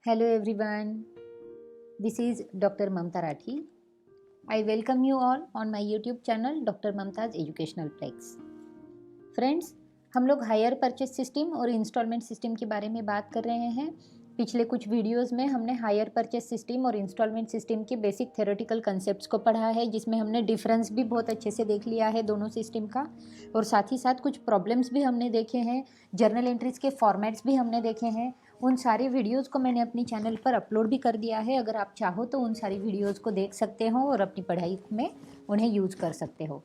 Hello everyone, this is Dr. Mamta Rathi. I welcome you all on my YouTube channel Dr. Mamta's Educational Plex. Friends, हम लोग hire purchase system और instalment system के बारे में बात कर रहे हैं। पिछले कुछ वीडियोस में हमने हायर परचेस सिस्टम और इंस्टॉलमेंट सिस्टम के बेसिक थ्योरेटिकल कंसेप्ट्स को पढ़ा है, जिसमें हमने डिफरेंस भी बहुत अच्छे से देख लिया है दोनों सिस्टम का, और साथ ही साथ कुछ प्रॉब्लम्स भी हमने देखे हैं, जर्नल एंट्रीज़ के फॉर्मेट्स भी हमने देखे हैं। उन सारी वीडियोज़ को मैंने अपनी चैनल पर अपलोड भी कर दिया है। अगर आप चाहो तो उन सारी वीडियोज़ को देख सकते हो और अपनी पढ़ाई में उन्हें यूज़ कर सकते हो।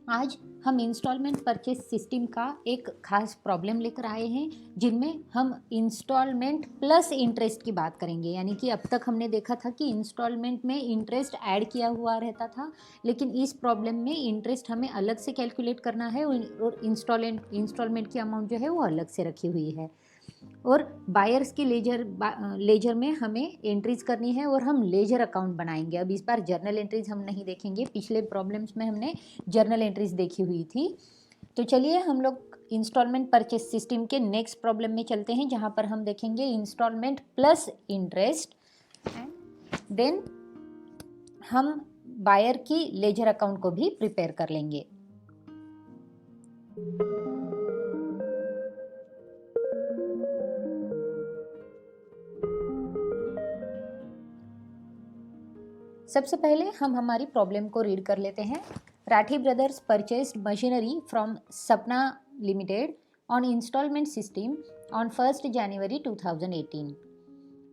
आज हम इंस्टॉलमेंट परचेस सिस्टम का एक खास प्रॉब्लम लेकर आए हैं, जिनमें हम इंस्टॉलमेंट प्लस इंटरेस्ट की बात करेंगे। यानी कि अब तक हमने देखा था कि इंस्टॉलमेंट में इंटरेस्ट ऐड किया हुआ रहता था, लेकिन इस प्रॉब्लम में इंटरेस्ट हमें अलग से कैलकुलेट करना है और इंस्टॉलमेंट की अमाउंट जो है वो अलग से रखी हुई है। और बायर्स की लेजर में हमें एंट्रीज करनी है और हम लेजर अकाउंट बनाएंगे। अब इस बार जर्नल एंट्रीज हम नहीं देखेंगे, पिछले प्रॉब्लम्स में हमने जर्नल एंट्रीज देखी हुई थी। तो चलिए हम लोग इंस्टॉलमेंट परचेस सिस्टम के नेक्स्ट प्रॉब्लम में चलते हैं, जहां पर हम देखेंगे instalment plus interest and then हम बायर की लेजर अकाउंट को भी प्रिपेयर कर लेंगे। सबसे पहले हम हमारी प्रॉब्लम को रीड कर लेते हैं। Rathi brothers purchased machinery from Sapna limited on installment system on 1st January 2018.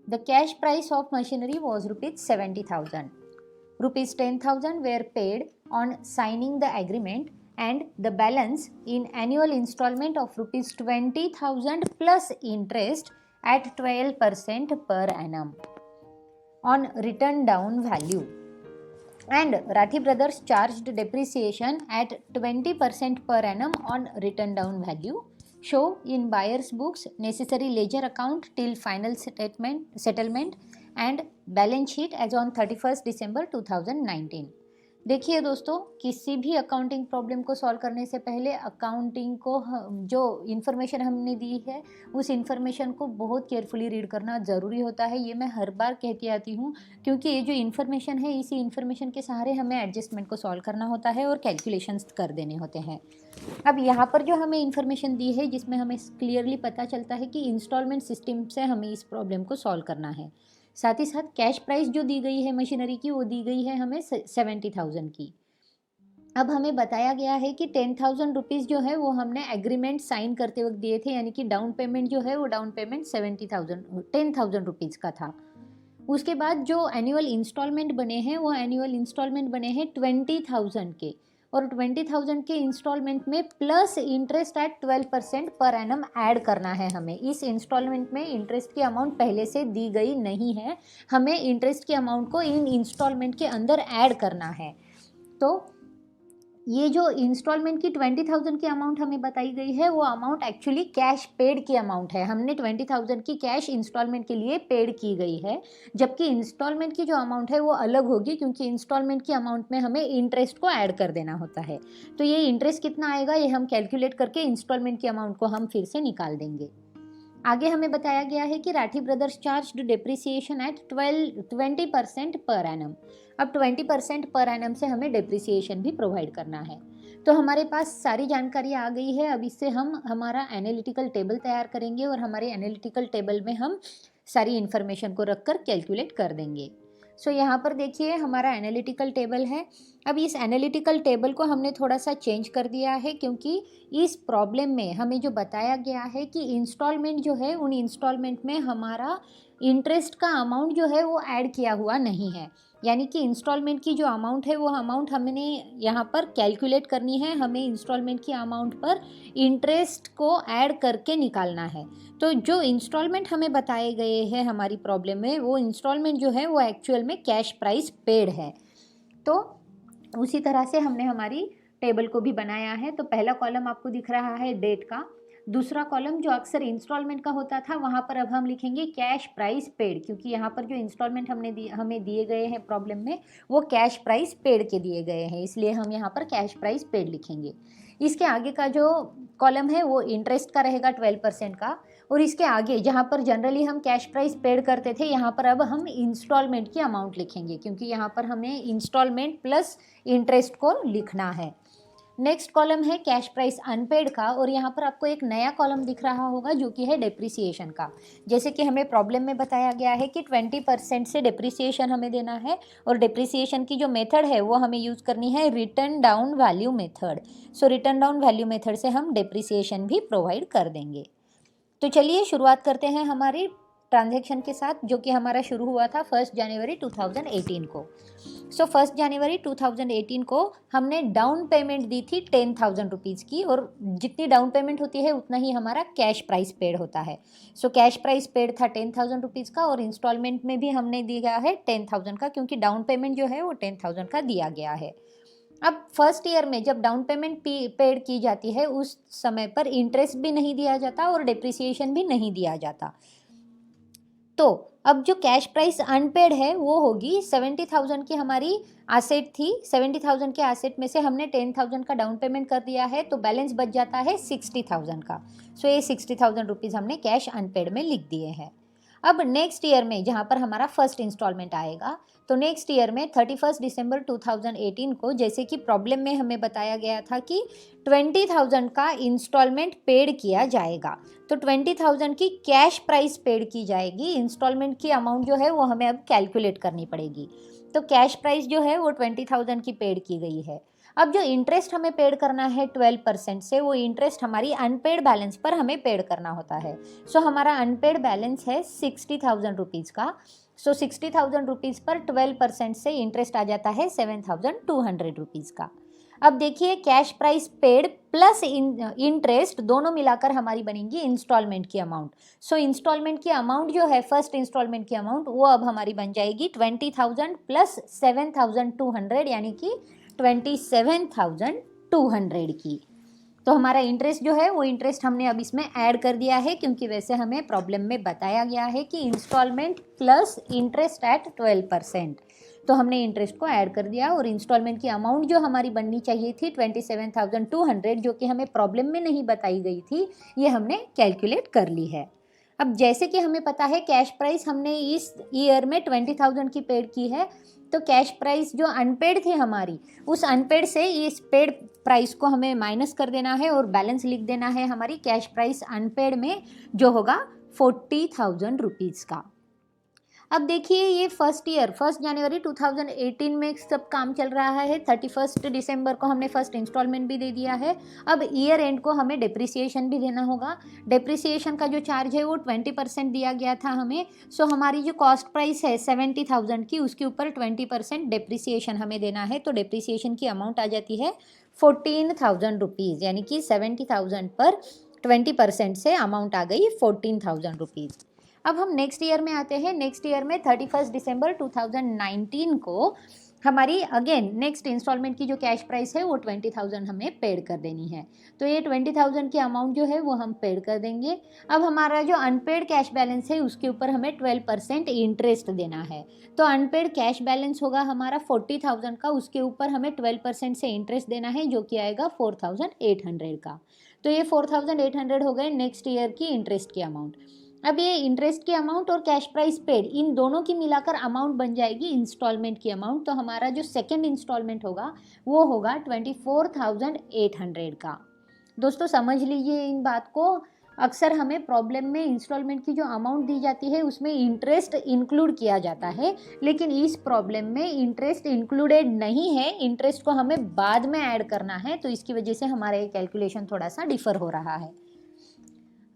The cash price of machinery was ₹70,000. ₹10,000 were paid on signing the agreement, and the balance in annual installment of ₹20,000 plus interest at 12% per annum on written down value, and Rathi Brothers charged depreciation at 20% per annum on written down value. Show in buyer's books necessary ledger account till final settlement and balance sheet as on 31st December 2019. देखिए दोस्तों, किसी भी accounting problem को solve करने से पहले accounting को जो इन्फॉर्मेशन हमने दी है उस इन्फॉर्मेशन को बहुत केयरफुली रीड करना ज़रूरी होता है। ये मैं हर बार कहती आती हूँ, क्योंकि ये जो इन्फॉर्मेशन है, इसी इन्फॉर्मेशन के सहारे हमें एडजस्टमेंट को सॉल्व करना होता है और कैलकुलेशंस कर देने होते हैं। अब यहाँ पर जो हमें इन्फॉर्मेशन दी है, जिसमें हमें क्लियरली पता चलता है कि इंस्टॉलमेंट सिस्टम से हमें इस प्रॉब्लम को सॉल्व करना है। साथ ही साथ कैश प्राइस जो दी गई है मशीनरी की, वो दी गई है हमें 70,000 की। अब हमें बताया गया है कि 10,000 रुपीज़ जो है वो हमने एग्रीमेंट साइन करते वक्त दिए थे, यानी कि डाउन पेमेंट जो है वो डाउन पेमेंट 10,000 रुपीज़ का था। उसके बाद जो एनुअल इंस्टॉलमेंट बने हैं, वो एनुअल इंस्टॉलमेंट बने हैं 20,000 के, और 20,000 के इंस्टॉलमेंट में plus interest eight 12% per annum add करना है हमें। इस इंस्टॉलमेंट में इंटरेस्ट की अमाउंट पहले से दी गई नहीं है, हमें इंटरेस्ट की अमाउंट को इन इंस्टॉलमेंट के अंदर ऐड करना है। तो ये जो इंस्टॉलमेंट की 20,000 की अमाउंट हमें बताई गई है, वो अमाउंट एक्चुअली कैश पेड की अमाउंट है। हमने 20,000 की कैश इंस्टॉलमेंट के लिए पेड की गई है, जबकि इंस्टॉलमेंट की जो अमाउंट है वो अलग होगी, क्योंकि इंस्टॉलमेंट की अमाउंट में हमें इंटरेस्ट को ऐड कर देना होता है। तो ये इंटरेस्ट कितना आएगा, ये हम कैलकुलेट करके इंस्टॉलमेंट की अमाउंट को हम फिर से निकाल देंगे। आगे हमें बताया गया है कि Rathi brothers charged depreciation eight 20% per annum. अब 20% पर एनम से हमें डेप्रिसिएशन भी प्रोवाइड करना है। तो हमारे पास सारी जानकारी आ गई है। अब इससे हम हमारा एनालिटिकल टेबल तैयार करेंगे और हमारे एनालिटिकल टेबल में हम सारी इन्फॉर्मेशन को रखकर कैलकुलेट कर देंगे। सो यहाँ पर देखिए हमारा एनालिटिकल टेबल है। अब इस एनालिटिकल टेबल को हमने थोड़ा सा चेंज कर दिया है, क्योंकि इस प्रॉब्लम में हमें जो बताया गया है कि इंस्टॉलमेंट जो है, उन इंस्टॉलमेंट में हमारा इंटरेस्ट का अमाउंट जो है वो ऐड किया हुआ नहीं है। यानी कि इंस्टॉलमेंट की जो अमाउंट है, वो अमाउंट हमने यहाँ पर कैलकुलेट करनी है। हमें इंस्टॉलमेंट की अमाउंट पर इंटरेस्ट को ऐड करके निकालना है। तो जो इंस्टॉलमेंट हमें बताए गए हैं हमारी प्रॉब्लम में, वो इंस्टॉलमेंट जो है वो एक्चुअल में कैश प्राइस पेड है। तो उसी तरह से हमने हमारी टेबल को भी बनाया है। तो पहला कॉलम आपको दिख रहा है डेट का, दूसरा कॉलम जो अक्सर इंस्टॉलमेंट का होता था, वहाँ पर अब हम लिखेंगे कैश प्राइस पेड, क्योंकि यहाँ पर जो इंस्टॉलमेंट हमें दिए गए हैं प्रॉब्लम में, वो कैश प्राइस पेड के दिए गए हैं, इसलिए हम यहाँ पर कैश प्राइस पेड लिखेंगे। इसके आगे का जो कॉलम है वो इंटरेस्ट का रहेगा 12% का, और इसके आगे जहाँ पर जनरली हम कैश प्राइस पेड करते थे, यहाँ पर अब हम इंस्टॉलमेंट की अमाउंट लिखेंगे, क्योंकि यहाँ पर हमें इंस्टॉलमेंट प्लस इंटरेस्ट को लिखना है। नेक्स्ट कॉलम है कैश प्राइस अनपेड का, और यहाँ पर आपको एक नया कॉलम दिख रहा होगा जो कि है डेप्रिसिएशन का। जैसे कि हमें प्रॉब्लम में बताया गया है कि 20% से डेप्रिसिएशन हमें देना है, और डेप्रिसिएशन की जो मेथड है वो हमें यूज़ करनी है रिटर्न डाउन वैल्यू मेथड। सो रिटर्न डाउन वैल्यू मेथड से हम डेप्रिसिएशन भी प्रोवाइड कर देंगे। तो चलिए शुरुआत करते हैं हमारी ट्रांजैक्शन के साथ, जो कि हमारा शुरू हुआ था 1 जनवरी 2018 को। सो 1 जनवरी 2018 को हमने डाउन पेमेंट दी थी 10,000 रुपीज़ की, और जितनी डाउन पेमेंट होती है उतना ही हमारा कैश प्राइस पेड होता है। सो कैश प्राइस पेड था 10,000 रुपीज़ का, और इंस्टॉलमेंट में भी हमने दिया है 10,000 का, क्योंकि डाउन पेमेंट जो है वो 10,000 का दिया गया है। अब फर्स्ट ईयर में जब डाउन पेमेंट पेड की जाती है उस समय पर इंटरेस्ट भी नहीं दिया जाता और डेप्रिसिएशन भी नहीं दिया जाता। तो अब जो कैश प्राइस अनपेड है वो होगी 70,000 की हमारी एसेट थी। 70,000 के एसेट में से हमने 10,000 का डाउन पेमेंट कर दिया है, तो बैलेंस बच जाता है 60,000 का। सो ये 60,000 रुपीज़ हमने कैश अनपेड में लिख दिए हैं। अब नेक्स्ट ईयर में जहाँ पर हमारा फर्स्ट इंस्टॉलमेंट आएगा, तो नेक्स्ट ईयर में 31 दिसंबर 2018 को, जैसे कि प्रॉब्लम में हमें बताया गया था कि 20,000 का इंस्टॉलमेंट पेड किया जाएगा, तो 20,000 की कैश प्राइस पेड की जाएगी। इंस्टॉलमेंट की अमाउंट जो है वो हमें अब कैलकुलेट करनी पड़ेगी। तो कैश प्राइस जो है वो 20,000 की पेड की गई है। अब जो इंटरेस्ट हमें पेड करना है 12% से, वो इंटरेस्ट हमारी अनपेड बैलेंस पर हमें पेड करना होता है। सो हमारा अनपेड बैलेंस है 60,000 रुपीज़ का। सो 60,000 रुपीज़ पर 12% से इंटरेस्ट आ जाता है 7,200 रुपीज़ का। अब देखिए cash price paid plus interest दोनों मिलाकर हमारी बनेंगी इंस्टॉलमेंट की अमाउंट। सो इंस्टॉलमेंट की अमाउंट जो है फर्स्ट इंस्टॉलमेंट की अमाउंट वो अब हमारी बन जाएगी 20,000 प्लस 7,200, यानी कि 27,200 की। तो हमारा इंटरेस्ट जो है वो इंटरेस्ट हमने अब इसमें ऐड कर दिया है, क्योंकि वैसे हमें प्रॉब्लम में बताया गया है कि इंस्टॉलमेंट प्लस इंटरेस्ट एट 12%। तो हमने इंटरेस्ट को ऐड कर दिया, और इंस्टॉलमेंट की अमाउंट जो हमारी बननी चाहिए थी 27,200, जो कि हमें प्रॉब्लम में नहीं बताई गई थी, ये हमने कैलकुलेट कर ली है। अब जैसे कि हमें पता है कैश प्राइस हमने इस ईयर में 20,000 की पेड की है, तो कैश प्राइस जो अनपेड थी हमारी, उस अनपेड से इस पेड प्राइस को हमें माइनस कर देना है और बैलेंस लिख देना है हमारी कैश प्राइस अनपेड में, जो होगा 40,000 रुपीज़ का। अब देखिए ये फर्स्ट ईयर 1 जनवरी 2018 में सब काम चल रहा है। 31 दिसंबर को हमने फर्स्ट इंस्टॉलमेंट भी दे दिया है। अब ईयर एंड को हमें डेप्रिसिएशन भी देना होगा। डेप्रिसिएशन का जो चार्ज है वो 20% दिया गया था हमें। सो हमारी जो कॉस्ट प्राइस है 70,000 की, उसके ऊपर 20% डेप्रिसिएशन हमें देना है। तो डेप्रिसिएशन की अमाउंट आ जाती है 14,000 रुपीज़, यानी कि 70,000 पर 20% से अमाउंट आ गई 14,000 रुपीज़। अब हम नेक्स्ट ईयर में आते हैं। नेक्स्ट ईयर में 31 दिसंबर 2019 को हमारी अगेन नेक्स्ट इंस्टॉलमेंट की जो कैश प्राइस है वो 20,000 हमें पेड कर देनी है। तो ये 20,000 की अमाउंट जो है वो हम पेड कर देंगे। अब हमारा जो अनपेड कैश बैलेंस है उसके ऊपर हमें 12% इंटरेस्ट देना है। तो अनपेड कैश बैलेंस होगा हमारा 40,000 का, उसके ऊपर हमें 12% से इंटरेस्ट देना है, जो कि आएगा 4,800 का। तो ये 4,800 हो गए नेक्स्ट ईयर की इंटरेस्ट की अमाउंट। अब ये इंटरेस्ट की अमाउंट और कैश प्राइस पेड इन दोनों की मिलाकर अमाउंट बन जाएगी इंस्टॉलमेंट की अमाउंट। तो हमारा जो सेकंड इंस्टॉलमेंट होगा वो होगा 24,800 का। दोस्तों समझ लीजिए इन बात को। अक्सर हमें प्रॉब्लम में इंस्टॉलमेंट की जो अमाउंट दी जाती है उसमें इंटरेस्ट इंक्लूड किया जाता है, लेकिन इस प्रॉब्लम में इंटरेस्ट इंक्लूडेड नहीं है। इंटरेस्ट को हमें बाद में ऐड करना है, तो इसकी वजह से हमारा ये कैलकुलेशन थोड़ा सा डिफर हो रहा है।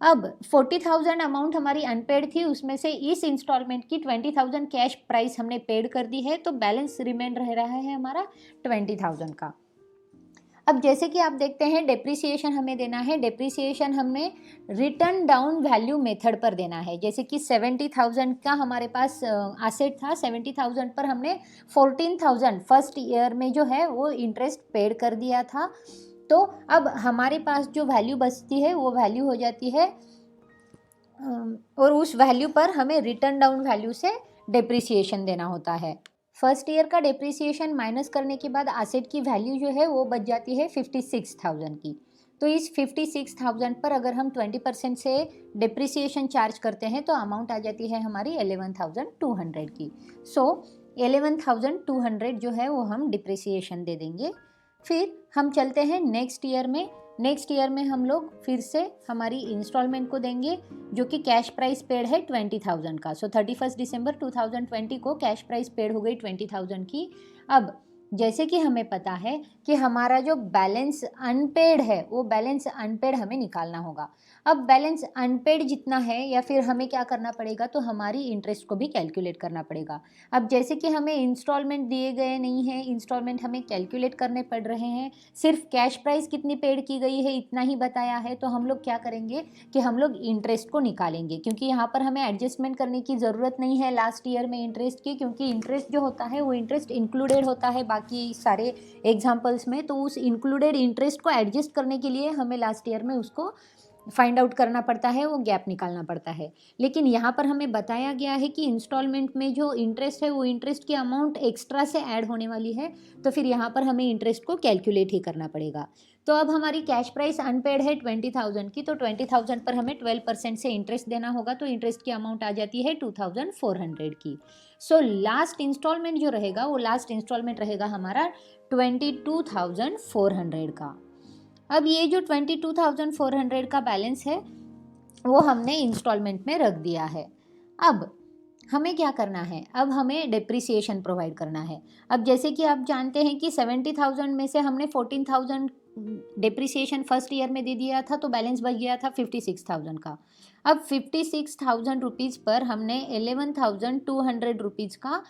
अब 40,000 अमाउंट हमारी अनपेड थी, उसमें से इस इंस्टॉलमेंट की 20,000 कैश प्राइस हमने पेड कर दी है, तो बैलेंस रिमेन रह रहा है हमारा 20,000 का। अब जैसे कि आप देखते हैं डेप्रिसिएशन हमें देना है। डेप्रिसिएशन हमने रिटर्न डाउन वैल्यू मेथड पर देना है। जैसे कि 70,000 का हमारे पास एसेट था, 70,000 पर हमने 14,000 फर्स्ट ईयर में जो है वो इंटरेस्ट पेड कर दिया था। तो अब हमारे पास जो वैल्यू बचती है वो वैल्यू हो जाती है, और उस वैल्यू पर हमें रिटर्न डाउन वैल्यू से डेप्रिसिएशन देना होता है। फर्स्ट ईयर का डेप्रिसिएशन माइनस करने के बाद एसेट की वैल्यू जो है वो बच जाती है 56,000 की। तो इस 56,000 पर अगर हम 20% से डिप्रिसिएशन चार्ज करते हैं तो अमाउंट आ जाती है हमारी 11,200 की। सो 11,200 जो है वो हम डिप्रिसिएशन दे देंगे। फिर हम चलते हैं नेक्स्ट ईयर में। नेक्स्ट ईयर में हम लोग फिर से हमारी इंस्टॉलमेंट को देंगे, जो कि कैश प्राइस पेड है 20,000 का। सो 31 दिसंबर 2020 को कैश प्राइस पेड हो गई 20,000 की। अब जैसे कि हमें पता है कि हमारा जो बैलेंस अनपेड है वो बैलेंस अनपेड हमें निकालना होगा। अब बैलेंस अनपेड जितना है या फिर हमें क्या करना पड़ेगा, तो हमारी इंटरेस्ट को भी कैलकुलेट करना पड़ेगा। अब जैसे कि हमें इंस्टॉलमेंट दिए गए नहीं हैं, इंस्टॉलमेंट हमें कैलकुलेट करने पड़ रहे हैं, सिर्फ कैश प्राइस कितनी पेड की गई है इतना ही बताया है, तो हम लोग क्या करेंगे कि हम लोग इंटरेस्ट को निकालेंगे, क्योंकि यहाँ पर हमें एडजस्टमेंट करने की ज़रूरत नहीं है लास्ट ईयर में इंटरेस्ट की, क्योंकि इंटरेस्ट जो होता है वो इंटरेस्ट इंक्लूडेड होता है बाकी सारे एग्जाम्पल्स में। तो उस इंक्लूडेड इंटरेस्ट को एडजस्ट करने के लिए हमें लास्ट ईयर में उसको फाइंड आउट करना पड़ता है, वो गैप निकालना पड़ता है। लेकिन यहाँ पर हमें बताया गया है कि इंस्टॉलमेंट में जो इंटरेस्ट है वो इंटरेस्ट की अमाउंट एक्स्ट्रा से ऐड होने वाली है, तो फिर यहाँ पर हमें इंटरेस्ट को कैलकुलेट ही करना पड़ेगा। तो अब हमारी कैश प्राइस अनपेड है 20,000 की, तो 20,000 पर हमें 12% से इंटरेस्ट देना होगा, तो इंटरेस्ट की अमाउंट आ जाती है 2,400 की। सो लास्ट इंस्टॉलमेंट जो रहेगा वो लास्ट इंस्टॉलमेंट रहेगा हमारा 22,400 का। अब ये जो 22,400 का बैलेंस है वो हमने इंस्टॉलमेंट में रख दिया है। अब हमें क्या करना है, अब हमें डिप्रिसिएशन प्रोवाइड करना है। अब जैसे कि आप जानते हैं कि 70,000 में से हमने 14,000 डिप्रिसिएशन फर्स्ट ईयर में दे दिया था, तो बैलेंस बच गया था 56,000 का। अब 56,000 रुपीज़ पर हमने 11,200 रुपीज़ का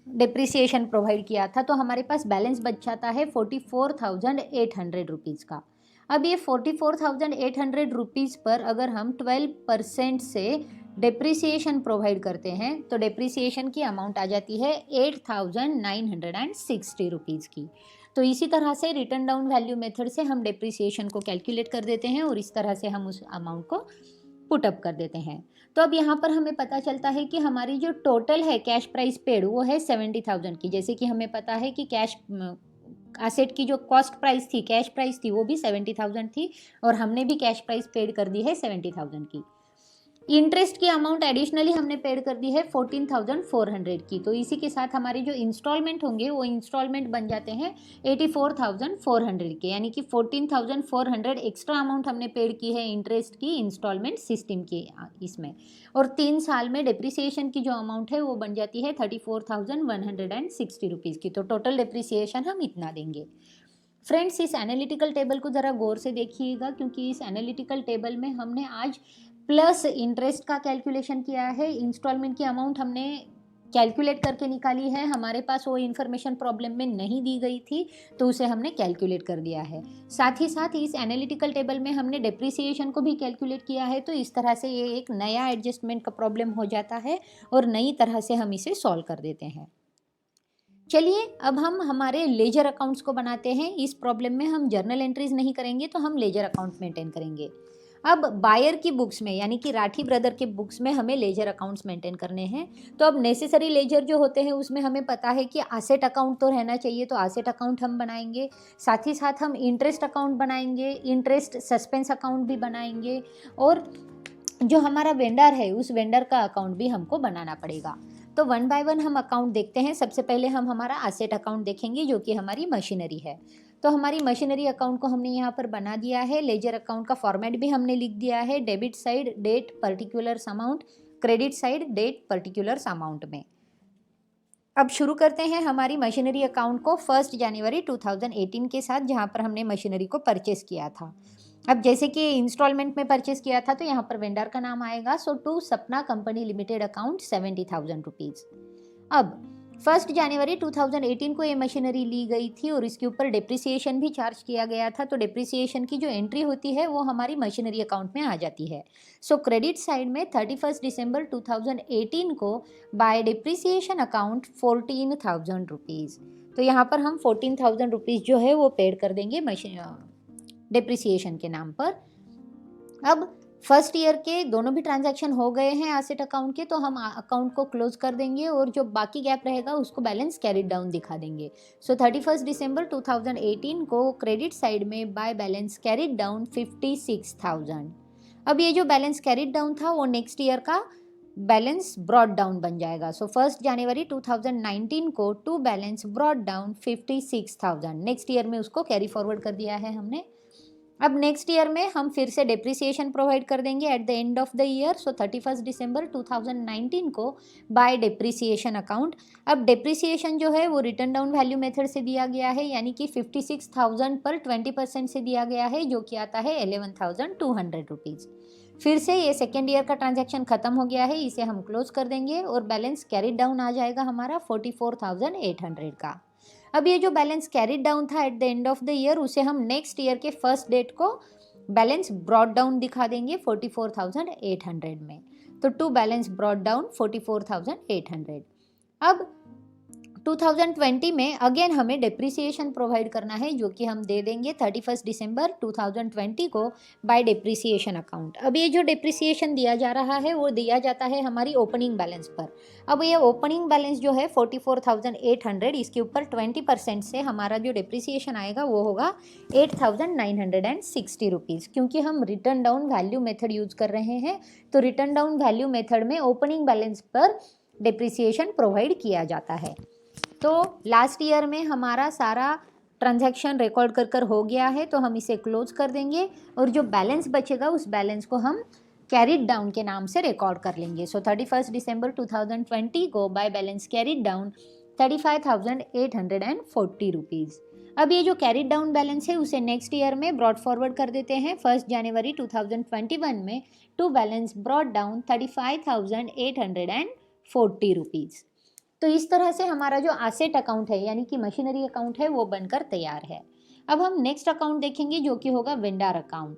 डिप्रिसिएशन प्रोवाइड किया था, तो हमारे पास बैलेंस बच जाता है 44,800 रुपीज़ का। अब ये 44,800 रुपीज़ पर अगर हम 12% से डिप्रिसिएशन प्रोवाइड करते हैं तो डिप्रिसिएशन की अमाउंट आ जाती है 8,960 रुपीज़ की। तो इसी तरह से रिटर्न डाउन वैल्यू मेथड से हम डिप्रिसिएशन को कैलकुलेट कर देते हैं और इस तरह से हम उस अमाउंट को पुट अप कर देते हैं। तो अब यहाँ पर हमें पता चलता है कि हमारी जो टोटल है कैश प्राइस पेड वो है 70,000 की। जैसे कि हमें पता है कि कैश एसेट की जो कॉस्ट प्राइस थी, कैश प्राइस थी, वो भी 70,000 थी और हमने भी कैश प्राइस पेड कर दी है 70,000 की। इंटरेस्ट की अमाउंट एडिशनली हमने पेड कर दी है 14,400 की। तो इसी के साथ हमारे जो इंस्टॉलमेंट होंगे वो इंस्टॉलमेंट बन जाते हैं 84,400 के, यानी कि 14,400 एक्स्ट्रा अमाउंट हमने पेड की है इंटरेस्ट की इंस्टॉलमेंट सिस्टम के इसमें। और 3 साल में डिप्रिसिएशन की जो अमाउंट है वो बन जाती है 34,160 रुपीज़ की। तो टोटल डिप्रिसिएशन हम इतना देंगे। फ्रेंड्स, इस एनालिटिकल टेबल को ज़रा गौर से देखिएगा, क्योंकि इस एनालिटिकल टेबल में हमने आज प्लस इंटरेस्ट का कैलकुलेशन किया है, इंस्टॉलमेंट की अमाउंट हमने कैलकुलेट करके निकाली है। हमारे पास वो इन्फॉर्मेशन प्रॉब्लम में नहीं दी गई थी, तो उसे हमने कैलकुलेट कर दिया है। साथ ही साथ इस एनालिटिकल टेबल में हमने डिप्रिसिएशन को भी कैलकुलेट किया है। तो इस तरह से ये एक नया एडजस्टमेंट का प्रॉब्लम हो जाता है और नई तरह से हम इसे सॉल्व कर देते हैं। चलिए अब हम हमारे लेजर अकाउंट्स को बनाते हैं। इस प्रॉब्लम में हम जर्नल एंट्रीज नहीं करेंगे, तो हम लेजर अकाउंट मेंटेन करेंगे। अब बायर की बुक्स में, यानी कि राठी ब्रदर के बुक्स में हमें लेजर अकाउंट्स मेंटेन करने हैं। तो अब नेसेसरी लेजर जो होते हैं उसमें हमें पता है कि एसेट अकाउंट तो रहना चाहिए, तो एसेट अकाउंट हम बनाएंगे। साथ ही साथ हम इंटरेस्ट अकाउंट बनाएंगे, इंटरेस्ट सस्पेंस अकाउंट भी बनाएंगे, और जो हमारा वेंडर है उस वेंडर का अकाउंट भी हमको बनाना पड़ेगा। तो 1 बाय 1 हम अकाउंट देखते हैं। सबसे पहले हम हमारा एसेट अकाउंट देखेंगे, जो कि हमारी मशीनरी है। तो हमारी मशीनरी अकाउंट को हमने यहाँ पर बना दिया है। लेजर अकाउंट का फॉर्मेट भी हमने लिख दिया है, debit side date particulars amount, credit side date particulars amount में। अब शुरू करते हैं हमारी मशीनरी अकाउंट को 1 जनवरी 2018 के साथ, जहाँ पर हमने मशीनरी को परचेस किया था। अब जैसे कि इंस्टॉलमेंट में परचेस किया था, तो यहाँ पर वेंडर का नाम आएगा। सो टू सपना कंपनी लिमिटेड अकाउंट 70,000 रुपीज़। अब 1 जनवरी 2018 को ये मशीनरी ली गई थी और इसके ऊपर डिप्रिसिएशन भी चार्ज किया गया था। तो डिप्रिसिएशन की जो एंट्री होती है वो हमारी मशीनरी अकाउंट में आ जाती है। सो क्रेडिट साइड में 31 दिसंबर 2018 को बाय डिप्रिसिएशन अकाउंट 14,000 रुपीज़। तो यहाँ पर हम 14,000 रुपीज़ जो है वो पेड कर देंगे डिप्रिसिएशन के नाम पर। अब फर्स्ट ईयर के दोनों भी ट्रांजैक्शन हो गए हैं एसेट अकाउंट के, तो हम अकाउंट को क्लोज कर देंगे और जो बाकी गैप रहेगा उसको बैलेंस कैरिड डाउन दिखा देंगे। सो 31 दिसंबर 2018 को क्रेडिट साइड में बाय बैलेंस कैरिड डाउन 56,000। अब ये जो बैलेंस कैरिड डाउन था वो नेक्स्ट ईयर का बैलेंस ब्रॉड डाउन बन जाएगा। सो 1 जनवरी 2019 को to balance brought down 56,000, next year में उसको कैरी फॉरवर्ड कर दिया है हमने। अब नेक्स्ट ईयर में हम फिर से डेप्रिसिएशन प्रोवाइड कर देंगे at the end of the year. So 31 दिसंबर 2019 को बाय डेप्रिसिएशन अकाउंट। अब डेप्रिसिएशन जो है वो रिटर्न डाउन वैल्यू मेथड से दिया गया है, यानी कि 56,000 पर 20% से दिया गया है, जो कि आता है 11,200 रुपीज़। फिर से ये सेकेंड ईयर का ट्रांजैक्शन खत्म हो गया है, इसे हम क्लोज कर देंगे और बैलेंस कैरिड डाउन आ जाएगा हमारा 44,800 का। अब ये जो बैलेंस कैरिड डाउन था eight the end of the year, उसे हम नेक्स्ट ईयर के फर्स्ट डेट को बैलेंस ब्रॉड डाउन दिखा देंगे 44,800 में। तो टू बैलेंस ब्रॉड डाउन 44,800। अब 2020 में अगेन हमें डेप्रिसिएशन प्रोवाइड करना है, जो कि हम दे देंगे 31 दिसंबर 2020 को बाय डेप्रिसिएशन अकाउंट। अब ये जो डेप्रिसिएशन दिया जा रहा है वो दिया जाता है हमारी ओपनिंग बैलेंस पर। अब ये ओपनिंग बैलेंस जो है 44,800, इसके ऊपर 20% से हमारा जो डेप्रिसिएशन आएगा वो होगा 8,960 रुपीज़। क्योंकि हम return down value method use कर रहे हैं, तो रिटर्न डाउन वैल्यू मेथड में ओपनिंग बैलेंस पर डेप्रिसिएशन प्रोवाइड किया जाता है। तो लास्ट ईयर में हमारा सारा ट्रांजैक्शन रिकॉर्ड कर हो गया है, तो हम इसे क्लोज कर देंगे और जो बैलेंस बचेगा उस बैलेंस को हम कैरिड डाउन के नाम से रिकॉर्ड कर लेंगे। सो 31 दिसंबर 2020 को by balance carried down 35,840 rupees. अब ये जो कैरिड डाउन बैलेंस है उसे नेक्स्ट ईयर में ब्रॉड फॉरवर्ड कर देते हैं 1 जनवरी 2021 में to balance brought down 35,840 rupees. तो इस तरह से हमारा जो एसेट अकाउंट है यानी कि मशीनरी अकाउंट है वो बनकर तैयार है। अब हम नेक्स्ट अकाउंट देखेंगे जो कि होगा वेंडर अकाउंट।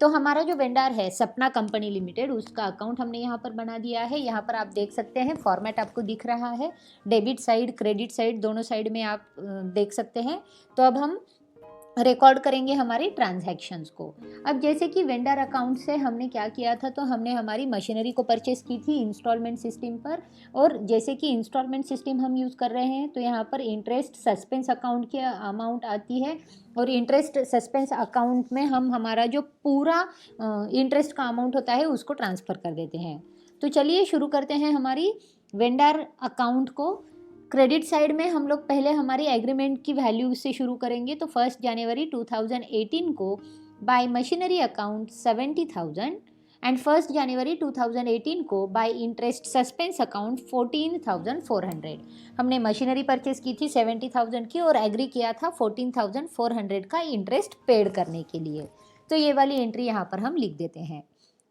तो हमारा जो वेंडर है सपना कंपनी लिमिटेड, उसका अकाउंट हमने यहाँ पर बना दिया है। यहाँ पर आप देख सकते हैं फॉर्मेट आपको दिख रहा है, डेबिट साइड क्रेडिट साइड दोनों साइड में आप देख सकते हैं। तो अब हम रिकॉर्ड करेंगे हमारे ट्रांजैक्शंस को। अब जैसे कि वेंडर अकाउंट से हमने क्या किया था, तो हमने हमारी मशीनरी को परचेस की थी इंस्टॉलमेंट सिस्टम पर, और जैसे कि इंस्टॉलमेंट सिस्टम हम यूज़ कर रहे हैं तो यहाँ पर इंटरेस्ट सस्पेंस अकाउंट की अमाउंट आती है, और इंटरेस्ट सस्पेंस अकाउंट में हम हमारा जो पूरा इंटरेस्ट का अमाउंट होता है उसको ट्रांसफ़र कर देते हैं। तो चलिए शुरू करते हैं हमारी वेंडर अकाउंट को। क्रेडिट साइड में हम लोग पहले हमारी एग्रीमेंट की वैल्यू से शुरू करेंगे। तो 1 जनवरी 2018 को बाय मशीनरी अकाउंट 70,000 एंड 1 जनवरी 2018 को बाय इंटरेस्ट सस्पेंस अकाउंट 14,400। हमने मशीनरी परचेस की थी 70,000 की और एग्री किया था 14,400 का इंटरेस्ट पेड करने के लिए। तो ये वाली एंट्री यहाँ पर हम लिख देते हैं।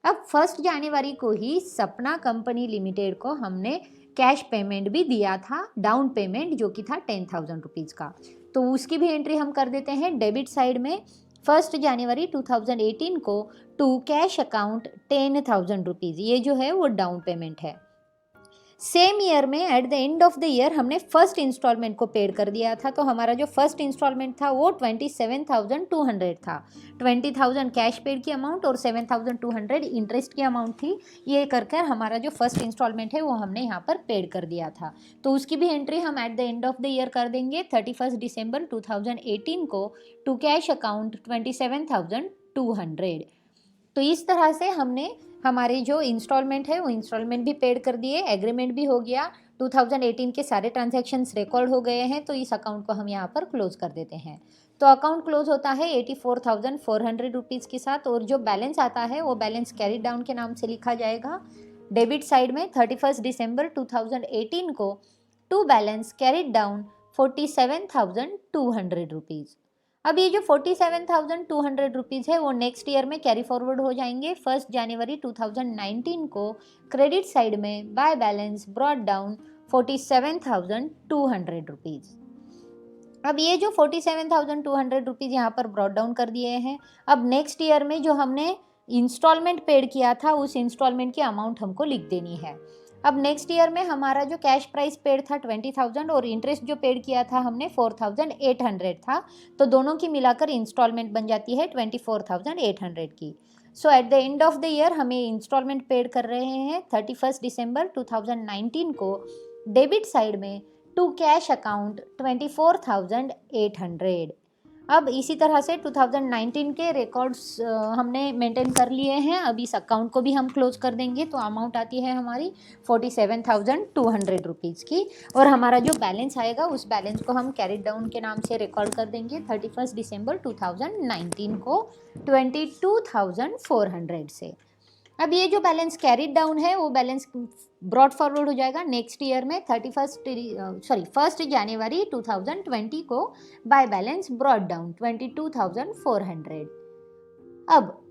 अब 1 जनवरी को ही सपना कंपनी लिमिटेड को हमने कैश पेमेंट भी दिया था, डाउन पेमेंट, जो कि था 10,000 रुपीज़ का। तो उसकी भी एंट्री हम कर देते हैं डेबिट साइड में 1 जनवरी 2018 को टू कैश अकाउंट 10,000 रुपीज़, ये जो है वो डाउन पेमेंट है। सेम ईयर में eight the end of the year हमने फर्स्ट इंस्टॉलमेंट को पेड कर दिया था। तो हमारा जो फर्स्ट इंस्टॉलमेंट था वो 27,200 था। 20,000 कैश पेड की अमाउंट और 7,200 इंटरेस्ट की अमाउंट थी। ये कर हमारा जो फर्स्ट इंस्टॉलमेंट है वो हमने यहाँ पर पेड कर दिया था। तो उसकी भी एंट्री हम eight the end of the year कर देंगे 31 दिसंबर 2018 को टू कैश अकाउंट 27,200। तो इस तरह से हमने हमारे जो इंस्टॉलमेंट है वो इंस्टॉलमेंट भी पेड कर दिए, एग्रीमेंट भी हो गया, 2018 के सारे ट्रांजैक्शंस रिकॉर्ड हो गए हैं। तो इस अकाउंट को हम यहाँ पर क्लोज कर देते हैं। तो अकाउंट क्लोज होता है 84,400 रुपीज़ के साथ, और जो बैलेंस आता है वो बैलेंस कैरी डाउन के नाम से लिखा जाएगा। डेबिट साइड में 31 दिसंबर 2018 को to balance carried down 47,200 rupees. अब ये जो 47,200 रुपीज़ है वो नेक्स्ट ईयर में कैरी फॉरवर्ड हो जाएंगे 1 जनवरी 2019 को क्रेडिट साइड में by balance brought down 47,200 rupees. अब ये जो 47,200 रुपीज़ यहाँ पर ब्रॉड डाउन कर दिए हैं। अब नेक्स्ट ईयर में जो हमने इंस्टॉलमेंट पेड किया था उस इंस्टॉलमेंट की अमाउंट हमको लिख देनी है। अब नेक्स्ट ईयर में हमारा जो कैश प्राइस पेड था 20,000 और इंटरेस्ट जो पेड किया था हमने 4,800 था। तो दोनों की मिलाकर इंस्टॉलमेंट बन जाती है 24,800 की। So at the end of the year हमें इंस्टॉलमेंट पेड कर रहे हैं 31 दिसंबर 2019 को डेबिट साइड में टू कैश अकाउंट 24,800। अब इसी तरह से 2019 के रिकॉर्ड्स हमने मेंटेन कर लिए हैं। अब इस अकाउंट को भी हम क्लोज कर देंगे तो अमाउंट आती है हमारी 47,200 रुपीज़ की, और हमारा जो बैलेंस आएगा उस बैलेंस को हम कैरी डाउन के नाम से रिकॉर्ड कर देंगे 31 दिसंबर 2019 को 22,400 से। अब ये जो बैलेंस कैरीड डाउन है वो बैलेंस ब्रॉड फॉरवर्ड हो जाएगा नेक्स्ट ईयर में 1 जनवरी 2020 को बाय बैलेंस ब्रॉड डाउन 22,400। अब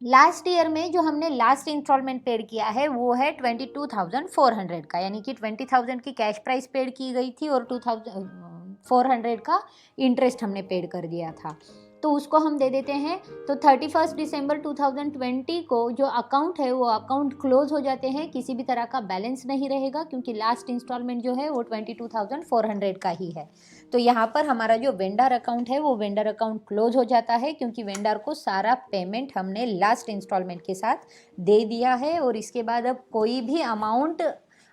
लास्ट ईयर में जो हमने लास्ट इंस्टॉलमेंट पेड किया है वो है 22,400 का, यानी कि 20,000 की कैश प्राइस पेड की गई थी और 2,400 का इंटरेस्ट हमने पेड कर दिया था, तो उसको हम दे देते हैं। तो 31 दिसंबर 2020 को जो अकाउंट है वो अकाउंट क्लोज हो जाते हैं, किसी भी तरह का बैलेंस नहीं रहेगा क्योंकि लास्ट इंस्टॉलमेंट जो है वो 22,400 का ही है। तो यहाँ पर हमारा जो वेंडर अकाउंट है वो वेंडर अकाउंट क्लोज हो जाता है क्योंकि वेंडर को सारा पेमेंट हमने लास्ट इंस्टॉलमेंट के साथ दे दिया है, और इसके बाद अब कोई भी अमाउंट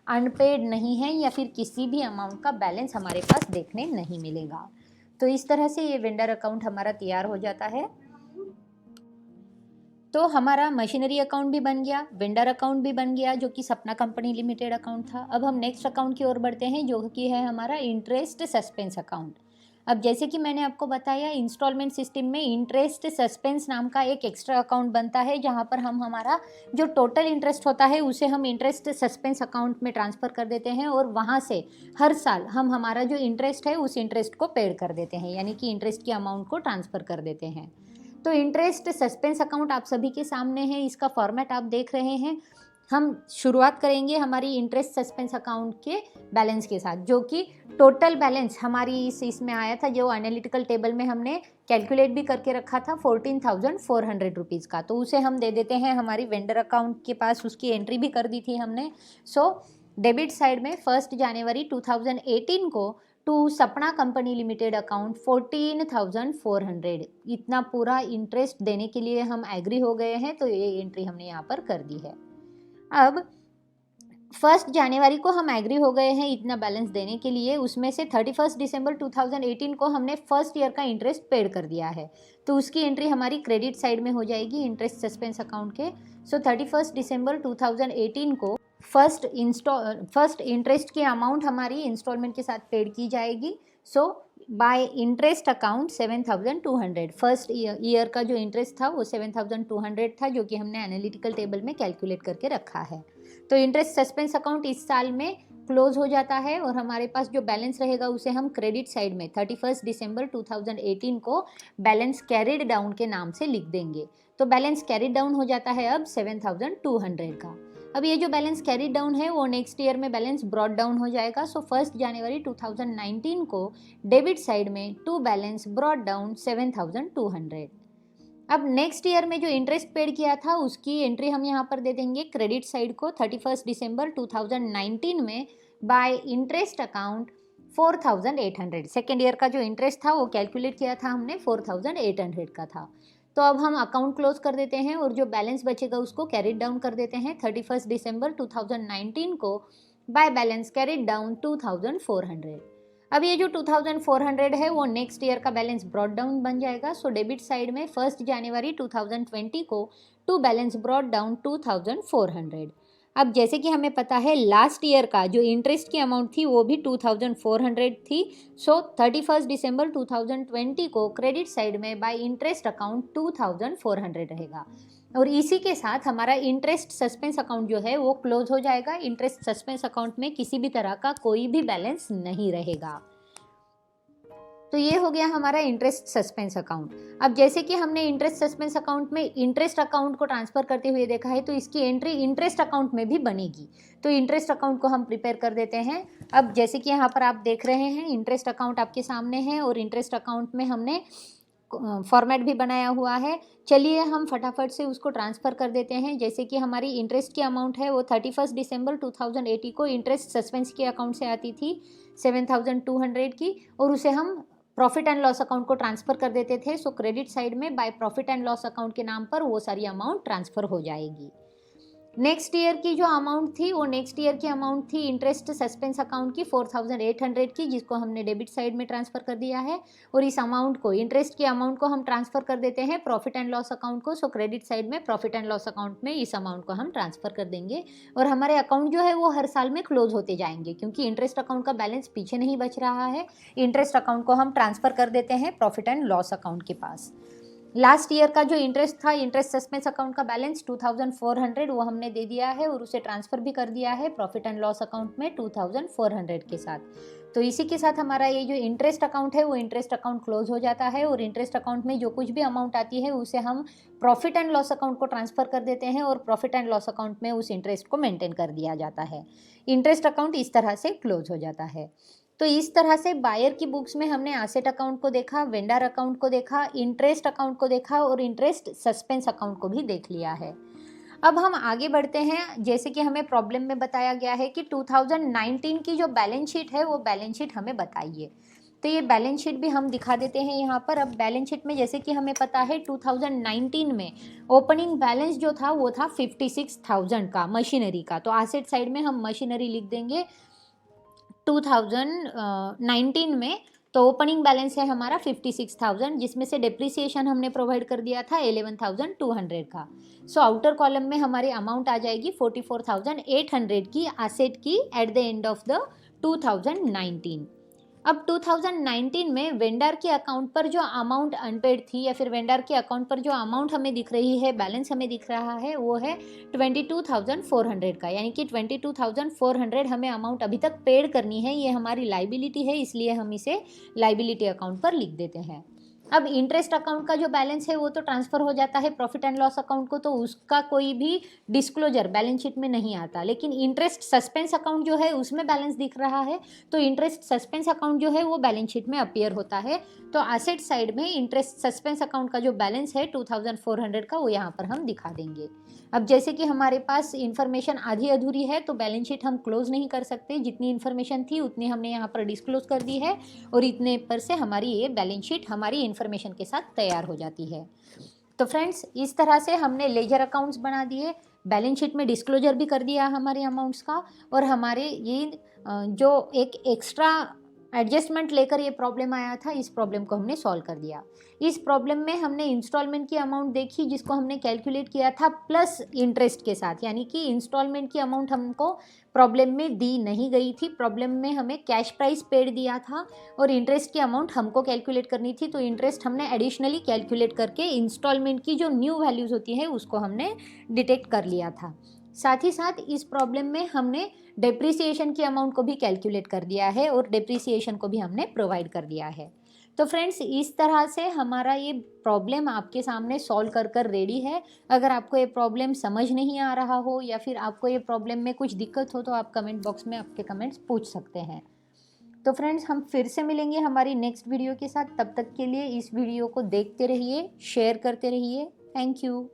अनपेड नहीं है या फिर किसी भी अमाउंट का बैलेंस हमारे पास देखने नहीं मिलेगा। तो इस तरह से ये वेंडर अकाउंट हमारा तैयार हो जाता है। तो हमारा मशीनरी अकाउंट भी बन गया, वेंडर अकाउंट भी बन गया जो कि सपना कंपनी लिमिटेड अकाउंट था। अब हम नेक्स्ट अकाउंट की ओर बढ़ते हैं जो कि है हमारा इंटरेस्ट सस्पेंस अकाउंट। अब जैसे कि मैंने आपको बताया इंस्टॉलमेंट सिस्टम में इंटरेस्ट सस्पेंस नाम का एक एक्स्ट्रा अकाउंट बनता है जहां पर हम हमारा जो टोटल इंटरेस्ट होता है उसे हम इंटरेस्ट सस्पेंस अकाउंट में ट्रांसफ़र कर देते हैं, और वहां से हर साल हम हमारा जो इंटरेस्ट है उस इंटरेस्ट को पेड कर देते हैं, यानी कि इंटरेस्ट की अमाउंट को ट्रांसफ़र कर देते हैं। तो इंटरेस्ट सस्पेंस अकाउंट आप सभी के सामने है, इसका फॉर्मेट आप देख रहे हैं। हम शुरुआत करेंगे हमारी इंटरेस्ट सस्पेंस अकाउंट के बैलेंस के साथ, जो कि टोटल बैलेंस हमारी इसमें आया था, जो एनालिटिकल टेबल में हमने कैलकुलेट भी करके रखा था 14,400 रुपीज़ का, तो उसे हम दे देते हैं हमारी वेंडर अकाउंट के पास, उसकी एंट्री भी कर दी थी हमने। सो डेबिट साइड में 1 जनवरी 2018 को टू सपना कंपनी लिमिटेड अकाउंट 14,400, इतना पूरा इंटरेस्ट देने के लिए हम एग्री हो गए हैं, तो ये एंट्री हमने यहाँ पर कर दी है। अब 1 जनवरी को हम एग्री हो गए हैं इतना बैलेंस देने के लिए, उसमें से 31 दिसंबर 2018 को हमने फर्स्ट ईयर का इंटरेस्ट पेड कर दिया है, तो उसकी एंट्री हमारी क्रेडिट साइड में हो जाएगी इंटरेस्ट सस्पेंस अकाउंट के। सो 31 दिसंबर 2018 को फर्स्ट इंटरेस्ट की अमाउंट हमारी इंस्टॉलमेंट के साथ पेड की जाएगी। So by interest account 7,200, first year का जो इंटरेस्ट था वो 7,200 था, जो कि हमने एनालिटिकल टेबल में कैलकुलेट करके रखा है। तो इंटरेस्ट सस्पेंस अकाउंट इस साल में क्लोज हो जाता है, और हमारे पास जो बैलेंस रहेगा उसे हम क्रेडिट साइड में 31 दिसंबर 2018 को बैलेंस कैरिड डाउन के नाम से लिख देंगे। तो बैलेंस कैरिड डाउन हो जाता है अब 7,200 का। अब ये जो बैलेंस कैरी डाउन है वो नेक्स्ट ईयर में बैलेंस ब्रॉड डाउन हो जाएगा। सो 1 जनवरी 2019 को डेबिट साइड में टू बैलेंस ब्रॉड डाउन 7,200। अब नेक्स्ट ईयर में जो इंटरेस्ट पेड किया था उसकी एंट्री हम यहाँ पर दे देंगे क्रेडिट साइड को 31 दिसंबर 2019 में bye interest account 4,800। Second year का जो इंटरेस्ट था वो कैलकुलेट किया था हमने 4,800 का था। तो अब हम अकाउंट क्लोज कर देते हैं और जो बैलेंस बचेगा उसको कैरिड डाउन कर देते हैं 31 दिसंबर 2019 को बाय बैलेंस कैरिड डाउन 2,400। अब ये जो 2,400 है वो नेक्स्ट ईयर का बैलेंस ब्रॉड डाउन बन जाएगा। सो डेबिट साइड में 1 जनवरी 2020 को टू बैलेंस ब्रॉड डाउन 2,400। अब जैसे कि हमें पता है लास्ट ईयर का जो इंटरेस्ट की अमाउंट थी वो भी 2,400 थी। सो 31 दिसंबर 2020 को क्रेडिट साइड में बाय इंटरेस्ट अकाउंट 2,400 रहेगा, और इसी के साथ हमारा इंटरेस्ट सस्पेंस अकाउंट जो है वो क्लोज हो जाएगा। इंटरेस्ट सस्पेंस अकाउंट में किसी भी तरह का कोई भी बैलेंस नहीं रहेगा। तो ये हो गया हमारा इंटरेस्ट सस्पेंस अकाउंट। अब जैसे कि हमने इंटरेस्ट सस्पेंस अकाउंट में इंटरेस्ट अकाउंट को ट्रांसफ़र करते हुए देखा है, तो इसकी एंट्री इंटरेस्ट अकाउंट में भी बनेगी। तो इंटरेस्ट अकाउंट को हम प्रिपेयर कर देते हैं। अब जैसे कि यहाँ पर आप देख रहे हैं इंटरेस्ट अकाउंट आपके सामने है, और इंटरेस्ट अकाउंट में हमने फॉर्मेट भी बनाया हुआ है। चलिए हम फटाफट से उसको ट्रांसफ़र कर देते हैं। जैसे कि हमारी इंटरेस्ट की अमाउंट है वो 31 दिसंबर 2080 को इंटरेस्ट सस्पेंस के अकाउंट से आती थी 7,200 की, और उसे हम प्रॉफिट एंड लॉस अकाउंट को ट्रांसफ़र कर देते थे। सो क्रेडिट साइड में by profit and loss account के नाम पर वो सारी अमाउंट ट्रांसफ़र हो जाएगी। नेक्स्ट ईयर की जो अमाउंट थी वो नेक्स्ट ईयर की अमाउंट थी इंटरेस्ट सस्पेंस अकाउंट की 4800 की, जिसको हमने डेबिट साइड में ट्रांसफ़र कर दिया है। और इस अमाउंट को, इंटरेस्ट की अमाउंट को हम ट्रांसफ़र कर देते हैं प्रॉफिट एंड लॉस अकाउंट को। सो क्रेडिट साइड में प्रॉफिट एंड लॉस अकाउंट में इस अमाउंट को हम ट्रांसफ़र कर देंगे और हमारे अकाउंट जो है वो हर साल में क्लोज होते जाएंगे, क्योंकि इंटरेस्ट अकाउंट का बैलेंस पीछे नहीं बच रहा है। इंटरेस्ट अकाउंट को हम ट्रांसफ़र कर देते हैं प्रॉफिट एंड लॉस अकाउंट के पास। लास्ट ईयर का जो इंटरेस्ट था, इंटरेस्ट सस्पेंस अकाउंट का बैलेंस 2400 वो हमने दे दिया है और उसे ट्रांसफ़र भी कर दिया है प्रॉफिट एंड लॉस अकाउंट में 2400 के साथ। तो इसी के साथ हमारा ये जो इंटरेस्ट अकाउंट है वो इंटरेस्ट अकाउंट क्लोज हो जाता है और इंटरेस्ट अकाउंट में जो कुछ भी अमाउंट आती है उसे हम प्रॉफिट एंड लॉस अकाउंट को ट्रांसफ़र कर देते हैं और प्रॉफिट एंड लॉस अकाउंट में उस इंटरेस्ट को मेंटेन कर दिया जाता है। इंटरेस्ट अकाउंट इस तरह से क्लोज हो जाता है। तो इस तरह से बायर की बुक्स में हमने एसेट अकाउंट को देखा, वेंडर अकाउंट को देखा, इंटरेस्ट अकाउंट को देखा और इंटरेस्ट सस्पेंस अकाउंट को भी देख लिया है। अब हम आगे बढ़ते हैं। जैसे कि हमें प्रॉब्लम में बताया गया है कि 2019 की जो बैलेंस शीट है वो बैलेंस शीट हमें बताइए। तो ये बैलेंस शीट भी हम दिखा देते हैं यहाँ पर। अब बैलेंस शीट में जैसे कि हमें पता है 2019 में ओपनिंग बैलेंस जो था वो था 56,000 का मशीनरी का। तो एसेट साइड में हम मशीनरी लिख देंगे 2019 में। तो ओपनिंग बैलेंस है हमारा 56,000, जिसमें से डेप्रिसिएशन हमने प्रोवाइड कर दिया था 11,200 का। सो आउटर कॉलम में हमारी अमाउंट आ जाएगी 44,800 की एसेट की eight the end of the 2019। अब 2019 में वेंडर के अकाउंट पर जो अमाउंट अनपेड थी या फिर वेंडर के अकाउंट पर जो अमाउंट हमें दिख रही है, बैलेंस हमें दिख रहा है, वो है 22,400 का। यानी कि 22,400 हमें अमाउंट अभी तक पेड करनी है। ये हमारी लाइबिलिटी है, इसलिए हम इसे लाइबिलिटी अकाउंट पर लिख देते हैं। अब इंटरेस्ट अकाउंट का जो बैलेंस है वो तो ट्रांसफ़र हो जाता है प्रॉफिट एंड लॉस अकाउंट को, तो उसका कोई भी डिस्क्लोजर बैलेंस शीट में नहीं आता। लेकिन इंटरेस्ट सस्पेंस अकाउंट जो है उसमें बैलेंस दिख रहा है, तो इंटरेस्ट सस्पेंस अकाउंट जो है वो बैलेंस शीट में अपीयर होता है। तो एसेट साइड में इंटरेस्ट सस्पेंस अकाउंट का जो बैलेंस है 2400 का, वो यहाँ पर हम दिखा देंगे। अब जैसे कि हमारे पास इन्फॉर्मेशन आधी अधूरी है तो बैलेंस शीट हम क्लोज नहीं कर सकते। जितनी इन्फॉर्मेशन थी उतनी हमने यहाँ पर डिस्क्लोज कर दी है और इतने पर से हमारी ये बैलेंस शीट हमारी इन्फॉर्मेशन के साथ तैयार हो जाती है। तो फ्रेंड्स, इस तरह से हमने लेजर अकाउंट्स बना दिए, बैलेंस शीट में डिस्क्लोजर भी कर दिया हमारे अमाउंट्स का, और हमारे ये जो एक एक्स्ट्रा एडजस्टमेंट लेकर ये प्रॉब्लम आया था, इस प्रॉब्लम को हमने सॉल्व कर दिया। इस प्रॉब्लम में हमने इंस्टॉलमेंट की अमाउंट देखी जिसको हमने कैलकुलेट किया था प्लस इंटरेस्ट के साथ, यानी कि इंस्टॉलमेंट की अमाउंट हमको प्रॉब्लम में दी नहीं गई थी। प्रॉब्लम में हमें कैश प्राइस पेड दिया था और इंटरेस्ट की अमाउंट हमको कैलकुलेट करनी थी। तो इंटरेस्ट हमने एडिशनली कैलकुलेट करके इंस्टॉलमेंट की जो न्यू वैल्यूज़ होती है उसको हमने डिटेक्ट कर लिया था। साथ ही साथ इस प्रॉब्लम में हमने डेप्रिसिएशन की अमाउंट को भी कैलकुलेट कर दिया है और डेप्रिसिएशन को भी हमने प्रोवाइड कर दिया है। तो फ्रेंड्स, इस तरह से हमारा ये प्रॉब्लम आपके सामने सॉल्व कर कर रेडी है। अगर आपको ये प्रॉब्लम समझ नहीं आ रहा हो या फिर आपको ये प्रॉब्लम में कुछ दिक्कत हो तो आप कमेंट बॉक्स में आपके कमेंट्स पूछ सकते हैं। तो फ्रेंड्स, हम फिर से मिलेंगे हमारी नेक्स्ट वीडियो के साथ। तब तक के लिए इस वीडियो को देखते रहिए, शेयर करते रहिए। Thank you.